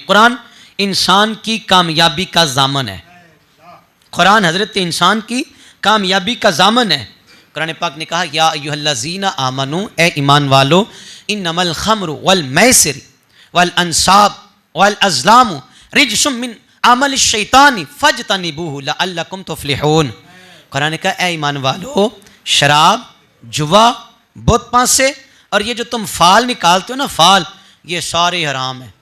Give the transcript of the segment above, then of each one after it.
कुरान इंसान की कामयाबी का जामन है। कुरान हजरत इंसान की कामयाबी का जामन है। कुरान पाक ने कहा या अय्युहल्लज़ीना आमनू, ए ईमान वालो, इन्नमल खम्रु वल मैसिर वल अंसाब वल अज़लामु रिजसुम मिन अमल शैतानी फज्तनिबूहु लअल्लकुम तुफ्लिहून। कुरान ने कहा ए ईमान वालो, शराब, जुआ, बुत पासे और ये जो तुम फाल निकालते हो ना, फाल, ये सारे हराम है।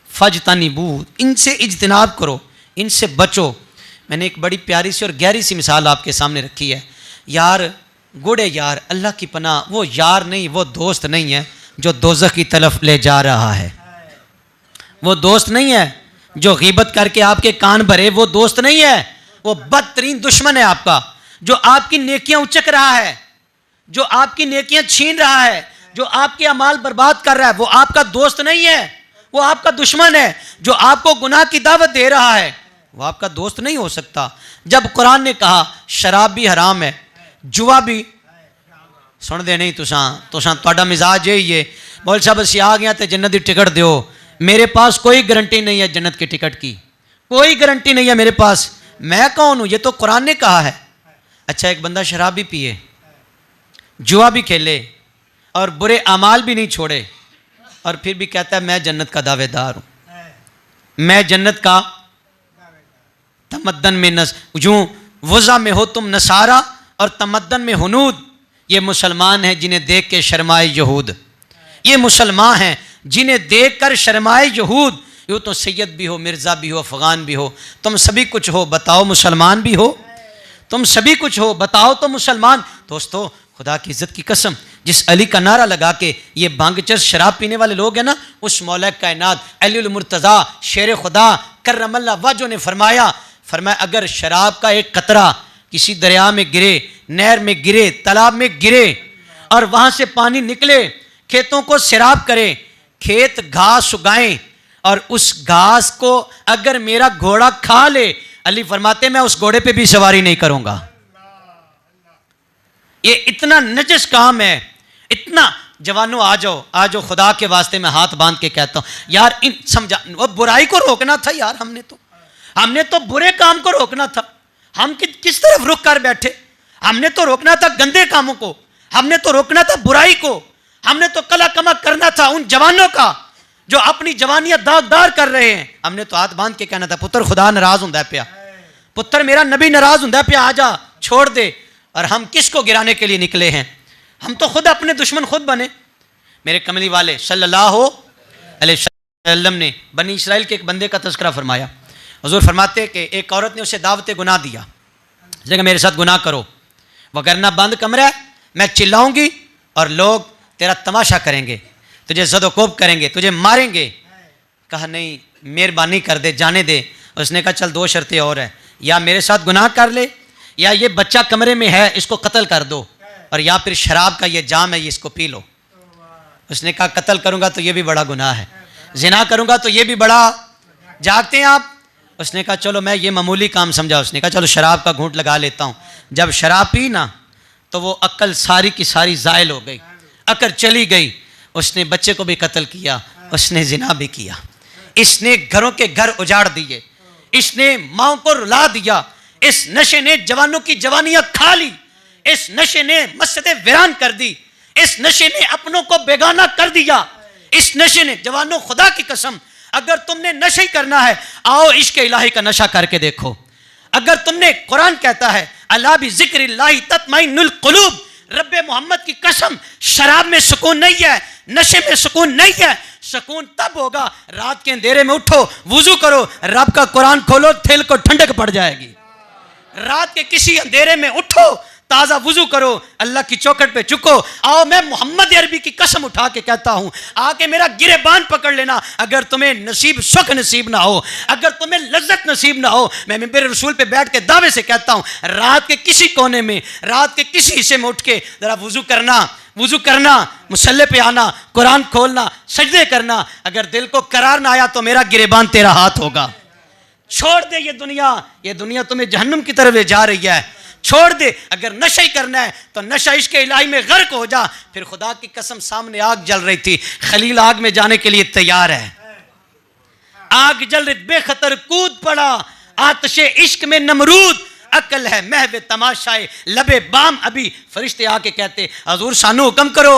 फज्तनिबूहु, इनसे इज्तिनाब करो, इनसे बचो। मैंने एक बड़ी प्यारी सी और गहरी सी मिसाल आपके सामने रखी है। यार, गुड़े यार, अल्लाह की पनाह, वो यार नहीं, वो दोस्त नहीं है जो दोज़ख की तरफ ले जा रहा है। वो दोस्त नहीं है जो गीबत करके आपके कान भरे, वो दोस्त नहीं है, वो बदतरीन दुश्मन है आपका, जो आपकी नेकियां उचक रहा है, जो आपकी नेकियां छीन रहा है, जो आपके अमाल बर्बाद कर रहा है। वो आपका दोस्त नहीं है, वो आपका दुश्मन है। जो आपको गुनाह की दावत दे रहा है, वो आपका दोस्त नहीं हो सकता। जब कुरान ने कहा शराब भी हराम है, जुआ भी, सुन दे नहीं तुसा मिजाज यही है, बोल साहब असी आ गया तो जन्नत की टिकट दो। मेरे पास कोई गारंटी नहीं है जन्नत की टिकट की, कोई गारंटी नहीं है मेरे पास। मैं कौन हूं? ये तो कुरान ने कहा है। अच्छा, एक बंदा शराब भी पिए, जुआ भी खेले और बुरे अमाल भी नहीं छोड़े, और फिर भी कहता है मैं जन्नत का दावेदार हूं, मैं जन्नत का तमद्दन में यूं वज़ा में हो तुम नसारा और तमद्दन में हुनूद। ये मुसलमान हैं जिन्हें देख के शर्माए यहूद, ये मुसलमान हैं जिन्हें देख कर शर्माए यहूद। यूँ तो सैयद भी हो, मिर्ज़ा भी हो, अफ़गान भी हो, तुम सभी कुछ हो, बताओ मुसलमान भी हो? तुम सभी कुछ हो, बताओ तो मुसलमान। दोस्तों, खुदा की इज्जत की कसम, जिस अली का नारा लगा के ये भांगचर शराब पीने वाले लोग हैं ना, उस मौला कायनात अलीउल मुर्तज़ा शेर खुदा करमल्ला वजह ने फरमाया अगर शराब का एक कतरा किसी दरिया में गिरे, नहर में गिरे, तालाब में गिरे और वहां से पानी निकले, खेतों को सैराब करे, खेत घास उगाएं और उस घास को अगर मेरा घोड़ा खा ले, अली फरमाते मैं उस घोड़े पे भी सवारी नहीं करूंगा। ये इतना नजस काम है, इतना। जवानों आ जाओ, खुदा के वास्ते मैं हाथ बांध के कहता हूं यार, इन समझा, वो बुराई को रोकना था यार, हमने तो बुरे काम को रोकना था। हम किस तरफ रुक कर बैठे? हमने तो रोकना था गंदे कामों को, हमने तो रोकना था बुराई को, हमने तो कला कमा करना था उन जवानों का जो अपनी जवानियां दागदार कर रहे हैं। हमने तो हाथ बांध के कहना था पुत्र खुदा नाराज हुंदा पिया, पुत्र मेरा नबी नाराज हुंदा पिया, आजा छोड़ दे। और हम किसको गिराने के लिए निकले हैं? हम तो खुद अपने दुश्मन खुद बने। मेरे कमली वाले सल्लल्लाहु अलैहि वसल्लम ने बनी इसराइल के एक बंदे का तज़किरा फरमाया। हुज़ूर फरमाते कि एक औरत ने उसे दावत गुनाह दिया, उसने कहा मेरे साथ गुनाह करो, वगरना बंद कमरा है, मैं चिल्लाऊंगी और लोग तेरा तमाशा करेंगे, तुझे ज़दोकोब करेंगे, तुझे मारेंगे। कहा नहीं, मेहरबानी कर दे, जाने दे। उसने कहा चल दो शर्तें और है, या मेरे साथ गुनाह कर ले, या ये बच्चा कमरे में है इसको कत्ल कर दो, और या फिर शराब का ये जाम है ये इसको पी लो। उसने कहा कत्ल करूंगा तो ये भी बड़ा गुनाह है, जिना करूंगा तो ये भी बड़ा। जागते हैं आप? उसने कहा चलो मैं ये मामूली काम समझा। उसने कहा चलो शराब का घूंट लगा लेता हूँ। जब शराब पी ना तो वो अक्ल सारी की सारी ज़ायल हो गई, अकल चली गई। उसने बच्चे को भी कत्ल किया, उसने जिना भी किया, इसने घरों के घर उजाड़ दिए, इसने माओ को रुला दिया, इस नशे ने जवानों की जवानियां खा ली, इस नशे ने मस्जिदें वीरान कर दी, इस नशे ने अपनों को बेगाना कर दिया, इस नशे ने। जवानों खुदा की कसम, अगर तुमने नशा ही करना है, आओ इश्क इलाही का नशा करके देखो। अगर तुमने, कुरान कहता है अला बि ज़िक्रिल्लाहि तत्मइन्नुल क़ुलूब, रब्बे मोहम्मद की कसम, शराब में सुकून नहीं है, नशे में सुकून नहीं है। सुकून तब होगा रात के अंधेरे में उठो, वुजू करो, रब का कुरान खोलो, दिल को ठंडक पड़ जाएगी। रात के किसी अंधेरे में उठो, ताज़ा वुजू करो, अल्लाह की चौखट पे चुको। आओ, मैं मोहम्मद अरबी की कसम उठा के कहता हूं, आके मेरा गिरेबान पकड़ लेना। अगर तुम्हें नसीब सुख नसीब ना हो, अगर तुम्हें लज्जत नसीब ना हो, मैं मेरे रसूल पे बैठ के दावे से कहता हूं, रात के किसी कोने में, रात के किसी हिस्से में उठ के जरा वुजू करना, मुसल्ले पे आना, कुरान खोलना, सजदे करना। अगर दिल को करार ना आया तो मेरा गिरेबान तेरा हाथ होगा। छोड़ दे ये दुनिया तुम्हें जहन्नुम की तरफ ले जा रही है, छोड़ दे। अगर नशा ही करना है तो नशा इश्क इलाही में गर्क हो जा। फिर खुदा की कसम, सामने आग जल रही थी, खलील आग में जाने के लिए तैयार है। आग जल रही बेखतर कूद पड़ा, आतशे इश्क में नमरूद, अकल है महवे तमाशाए लबे बाम अभी। फरिश्ते आके कहते हजूर सानू हुक्म करो,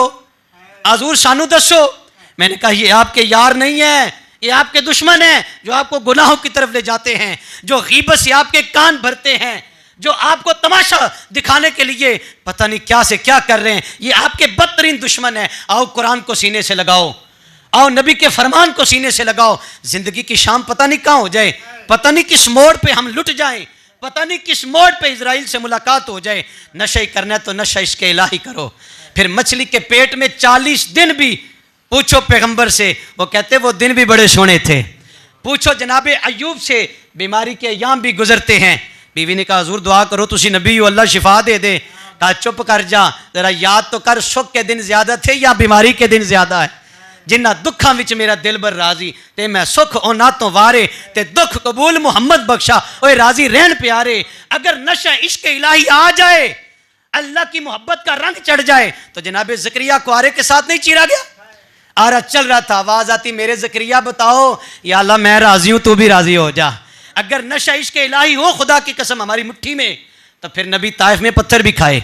हजूर सानू दसो। मैंने कहा ये आपके यार नहीं है, ये आपके दुश्मन हैं जो आपको गुनाहों की तरफ ले जाते हैं, जो गीबत से आपके कान भरते हैं, जो आपको तमाशा दिखाने के लिए पता नहीं क्या से क्या कर रहे हैं। ये आपके बदतरीन दुश्मन है। आओ कुरान को सीने से लगाओ, आओ नबी के फरमान को सीने से लगाओ। जिंदगी की शाम पता नहीं कहाँ हो जाए, पता नहीं किस मोड़ पे हम लुट जाएं, पता नहीं किस मोड़ पे इजराइल से मुलाकात हो जाए। नशा ही करना है तो नशा इश्क इलाही करो। फिर मछली के पेट में 40 दिन भी पूछो पैगंबर से, वो कहते वो दिन भी बड़े सोने थे। पूछो जनाबे अय्यूब से, बीमारी के अय्याम भी गुजरते हैं। बीवी ने कहा हुजूर दुआ करो, तुसी नबी हो, अल्लाह शिफा दे दे। कहा चुप कर जा, जरा याद तो कर, सुख के दिन ज्यादा थे या बीमारी के दिन ज्यादा है। जिन्ना दुखा विच मेरा दिल बर राजी, ते मैं सुख ओना तो वारे, ते दुख कबूल मुहम्मद बख्शा, ओए राजी रहन प्यारे। अगर नशा इश्क इलाही आ जाए, अल्लाह की मोहब्बत का रंग चढ़ जाए, तो जनाबे ज़करिया को आरे के साथ नहीं चीरा गया? आरा चल रहा था, आवाज आती मेरे ज़करिया बताओ, या अल्लाह मैं राजी हूं, तू भी राजी हो जा। अगर नशा इश्क इलाही हो खुदा की कसम हमारी मुट्ठी में, तो फिर नबी ताइफ में पत्थर भी खाए,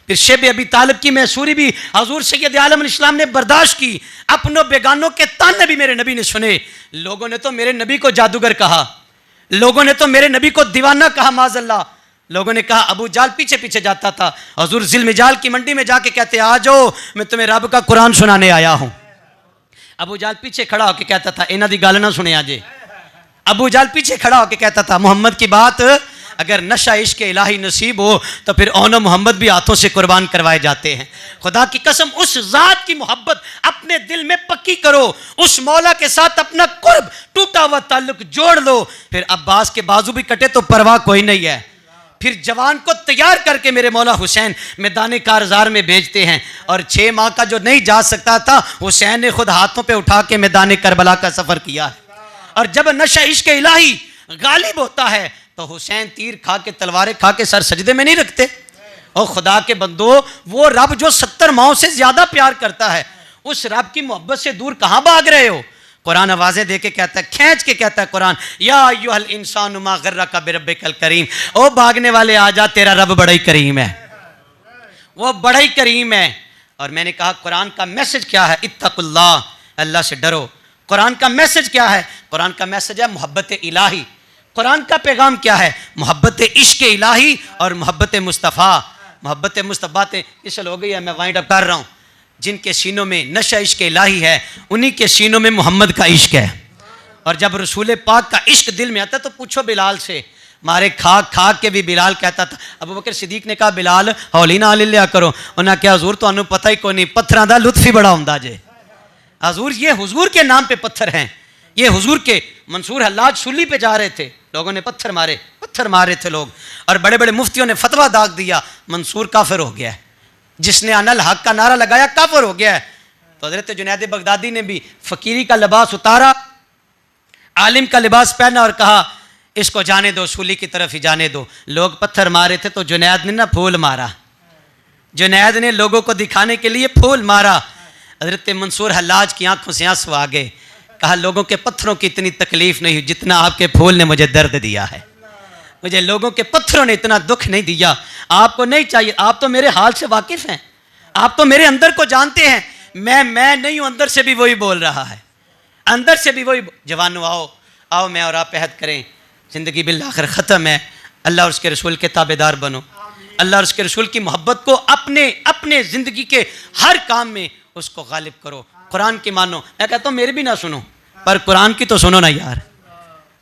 फिर शेब अबी तालिब की मैसूरी भी हजूर सैयद आलम इस्लाम ने बर्दाश्त की। अपनों बेगानों के ताने भी मेरे नबी ने सुने। लोगों ने तो मेरे नबी को जादूगर कहा, लोगों ने तो मेरे नबी को दीवाना कहा माज़अल्लाह। लोगों ने कहा अबू जाल पीछे पीछे जाता था, हजूर जिलमिजाल की मंडी में जाके कहते आ जाओ मैं तुम्हें रब का कुरान सुनाने आया हूं। अबू जाल पीछे खड़ा होकर कहता था इन्हां दी गल ना सुने आजे। अबू जाल पीछे खड़ा होकर कहता था मोहम्मद की बात अगर नशा इश्क इलाही नसीब हो तो फिर ओनो मोहम्मद भी हाथों से कुर्बान करवाए जाते हैं। खुदा की कसम उस जात की मोहब्बत अपने दिल में पक्की करो, उस मौला के साथ अपना कुर्ब टूटा हुआ ताल्लुक जोड़ लो। फिर अब्बास के बाजू भी कटे तो परवाह कोई नहीं है। फिर जवान को तैयार करके मेरे मौला हुसैन मैदान कारज़ार में भेजते हैं, और 6 माह का जो नहीं जा सकता था हुसैन ने खुद हाथों पे उठा के मैदान करबला का सफर किया है। और जब नशा इश्क इलाही गालिब होता है तो हुसैन तीर खा के तलवारें खा के सर सजदे में नहीं रखते। और खुदा के बंदो, वो रब जो 70 माओं से ज्यादा प्यार करता है, उस रब की मोहब्बत से दूर कहां भाग रहे हो? कुरान आवाजें दे के कहता है, खींच के कहता है कुरान, या अय्युहल इंसानु मा गर्रका बिरब्बिकल करीम, ओ भागने वाले आ जा, तेरा रब बड़ा ही करीम है, वो बड़ा ही करीम है। और मैंने कहा कुरान का मैसेज क्या है? इत्तकुल्लाह, अल्लाह से डरो। कुरान का मैसेज क्या है? कुरान का मैसेज है मोहब्बत इलाही। कुरान का पैगाम क्या है? मोहब्बत इश्क इलाही और मोहब्बत मुस्तफ़ा। मोहब्बत मुस्तफ़ा इसल हो गई है, मैं वाइंड अप कर रहा हूँ। जिनके सीनों में नशा इश्क इलाही है उन्हीं के सीनों में मोहम्मद का इश्क है। और जब रसूल पाक का इश्क दिल में आता तो पूछो बिलाल से, मारे खाक खाक के भी बिलाल कहता था। अबू बकर सिद्दीक ने कहा बिलाल हौली ना ले लिया करो। उन्हें क्या हजूर तो पता ही कोई नहीं, पत्थरों का लुत्फ ही बड़ा होंदा जे। हजूर ये हुजूर के नाम पे पत्थर हैं, ये हुजूर के। मंसूर हल्लाज सूली पे जा रहे थे, लोगों ने पत्थर मारे थे लोग, और बड़े बड़े मुफ्तियों ने फतवा दाग दिया मंसूर काफिर हो गया है, जिसने अनल हक का नारा लगाया काफिर हो गया है। तो हजरत जुनैद बगदादी ने भी फकीरी का लिबास उतारा, आलिम का लिबास पहना और कहा इसको जाने दो, सूली की तरफ ही जाने दो। लोग पत्थर मारे थे तो जुनैद ने ना फूल मारा, जुनैद ने लोगों को दिखाने के लिए फूल मारा। हजरत मंसूर हल्लाज की आंखों से आंसू आ गए। कहा लोगों के पत्थरों की इतनी तकलीफ नहीं हुई जितना आपके फूल ने मुझे दर्द दिया है, मुझे लोगों के पत्थरों ने इतना दुख नहीं दिया। आपको नहीं चाहिए, आप तो मेरे हाल से वाकिफ हैं, आप तो मेरे अंदर को जानते हैं। मैं नहीं हूं, अंदर से भी वही बोल रहा है, अंदर से भी वही। जवानों आओ मैं और आप अहद करें, जिंदगी बिल आखिर ख़त्म है। अल्लाह और उसके रसूल के ताबेदार बनो, अल्लाह और उसके रसूल की मोहब्बत को अपने ज़िंदगी के हर काम में उसको गालिब करो। कुरान की मानो, मैं कहता हूँ मेरी भी ना सुनो, पर कुरान की तो सुनो ना यार,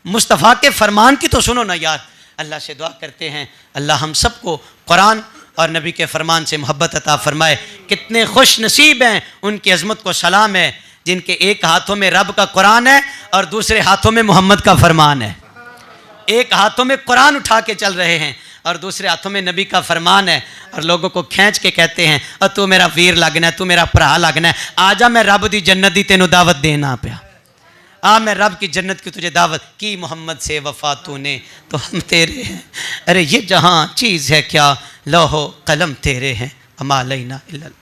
मुस्तफ़ा के फरमान की तो सुनो ना यार। अल्लाह से दुआ करते हैं अल्लाह हम सबको कुरान और नबी के फरमान से मोहब्बत अता फरमाए। कितने खुश नसीब हैं, उनकी अज़मत को सलाम है, जिनके एक हाथों में रब का कुरान है और दूसरे हाथों में मोहम्मद का फरमान है। एक हाथों में कुरान उठा के चल रहे हैं और दूसरे हाथों में नबी का फरमान है, और लोगों को खींच के कहते हैं और तू मेरा वीर लगना है, तू मेरा भरा लगना है, आजा मैं रब दी जन्नत दी तेनू दावत देना पिया, आ मैं रब की जन्नत की तुझे दावत की। मोहम्मद से वफा तूने तो हम तेरे हैं, अरे ये जहाँ चीज़ है क्या, लौहो कलम तेरे हैं, अमा अलैना इल्लल